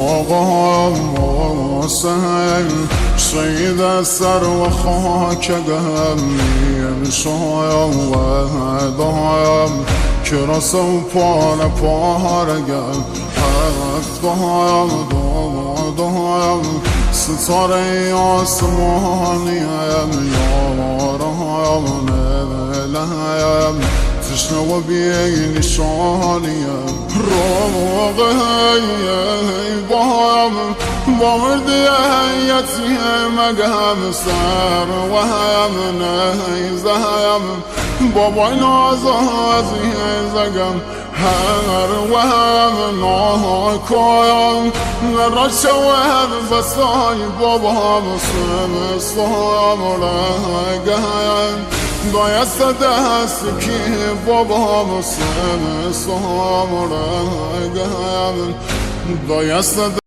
آقا حسین شهید سر و خاک گرمی شایم و دایم که رسو پال پارگل حق دایم ستاره آسمانیم یارم نلایم تشنه و بی نشانیم با مردی یتیمگم سر و هم نیزم با باین آزادی زگم هر و هم ناکایم نراشه و هم بسای بابا سمستام لگم دایست دست که بابا سمستام لگم دایست